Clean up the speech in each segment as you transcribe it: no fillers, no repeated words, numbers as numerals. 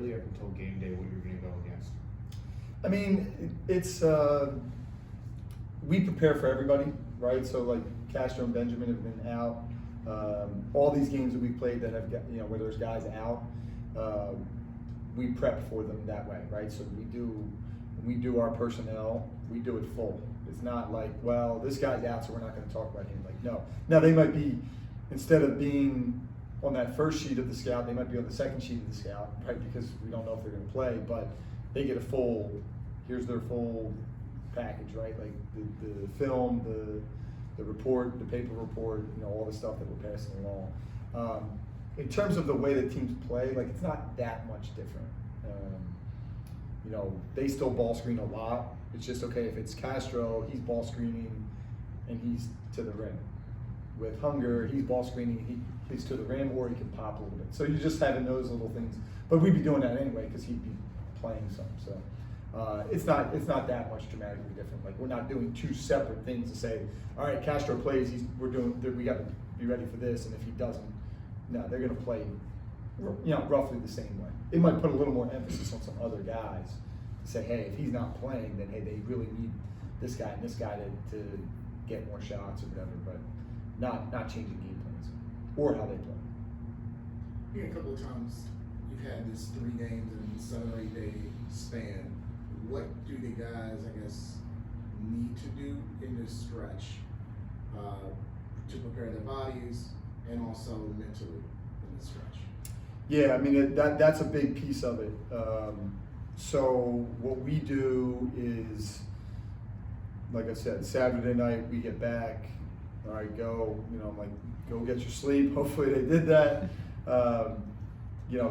really up until game day what you're going to go against? I mean, it's we prepare for everybody, right? So like Castro and Benjamin have been out. All these games that we played that have got, where there's guys out, we prep for them that way, right? So when we do our personnel, we do it full. It's not like, well, this guy's out, so we're not going to talk about him. Like, no. Now they might be, instead of being on that first sheet of the scout, they might be on the second sheet of the scout, right? Because we don't know if they're going to play, but they get a full. Here's their full package, right? Like the film, the report, the paper report, all the stuff that we're passing along. In terms of the way that teams play, like it's not that much different. They still ball screen a lot. It's just okay if it's Castro, he's ball screening and he's to the rim. With Hunger, he's ball screening, he's to the rim, or he can pop a little bit. So you're just having those little things. But we'd be doing that anyway because he'd be playing some. So it's not that much dramatically different. Like we're not doing two separate things to say, all right, Castro plays, we got to be ready for this, and if he doesn't, no, they're going to play, roughly the same way. It might put a little more emphasis on some other guys to say, hey, if he's not playing, then hey, they really need this guy and this guy to get more shots or whatever, but not changing game plans or how they play. Yeah, a couple of times you've had this 3 games in 7 or 8 day span. What do the guys, I guess, need to do in this stretch to prepare their bodies and also mentally in this stretch? Yeah, I mean that's a big piece of it. So what we do is, like I said, Saturday night we get back. All right, go. I'm like, go get your sleep. Hopefully they did that.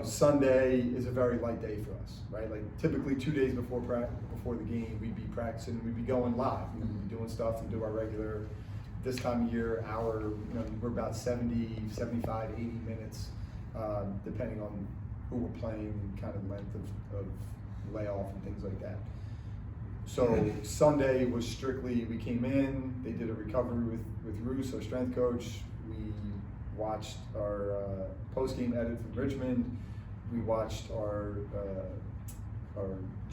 Sunday is a very light day for us, right? Like typically 2 days before the game, we'd be practicing, we'd be going live, we'd be doing stuff and do our regular, this time of year, we're about 70, 75, 80 minutes, depending on who we're playing and kind of length of layoff and things like that. So Sunday was strictly, we came in, they did a recovery with Roos, our strength coach. We watched our post-game edit from Richmond. We watched our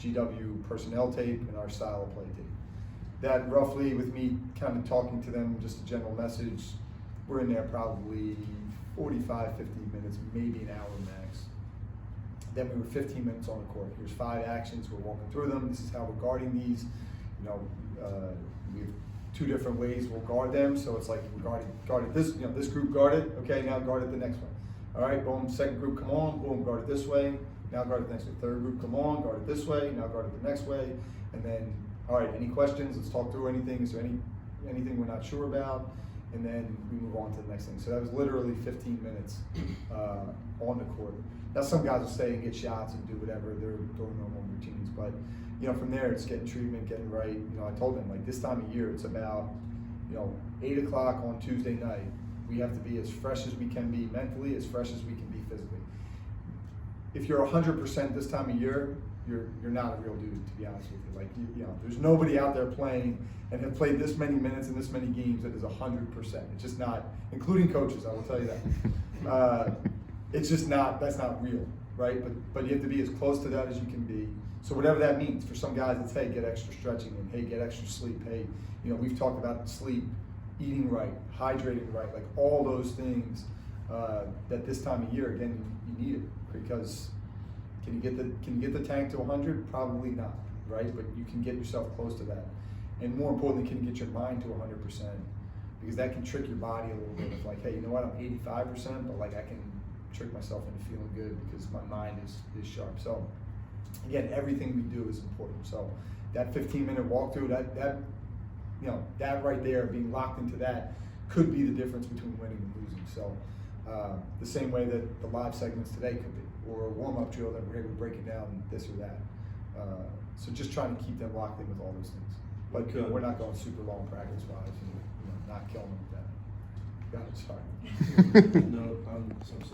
GW personnel tape and our style of play tape. That roughly, with me kind of talking to them, just a general message, we're in there probably 45, 50 minutes, maybe an hour max. Then we were 15 minutes on the court. Here's 5 actions, we're walking through them. This is how we're guarding these. We have 2 different ways we'll guard them. So it's like we guarded this, this group guarded, okay, now guard it the next one. All right, boom, second group come on, boom, guard it this way, now guard it the next way. Third group come on, guard it this way, now guard it the next way. And then, all right, any questions? Let's talk through anything. Is there anything we're not sure about? And then we move on to the next thing. So that was literally 15 minutes on the court. Now some guys will stay and get shots and do whatever, they're doing normal routines, but from there it's getting treatment, getting right. I told them, like, this time of year it's about 8 o'clock on Tuesday night. We have to be as fresh as we can be mentally, as fresh as we can be physically. If you're 100% this time of year, you're not a real dude, to be honest with you. Like, there's nobody out there playing and have played this many minutes in this many games that is 100%. It's just not, including coaches, I will tell you that. It's just not, that's not real, right? But you have to be as close to that as you can be. So whatever that means, for some guys it's, hey, get extra stretching in, hey, get extra sleep, hey, we've talked about sleep, eating right, hydrating right, like all those things that this time of year, again, you need it, because can you get the tank to 100? Probably not, right? But you can get yourself close to that. And more importantly, can you get your mind to 100%? Because that can trick your body a little bit of like, hey, you know what, I'm 85%, but like I can trick myself into feeling good because my mind is sharp. So again, everything we do is important. So that 15-minute walkthrough, that right there, being locked into that, could be the difference between winning and losing. So the same way that the live segments today could be, or a warm-up drill that we're able to break it down this or that. So just trying to keep them locked in with all those things. But we're not going super long practice-wise, and not killing them with that. Got it, sorry. No,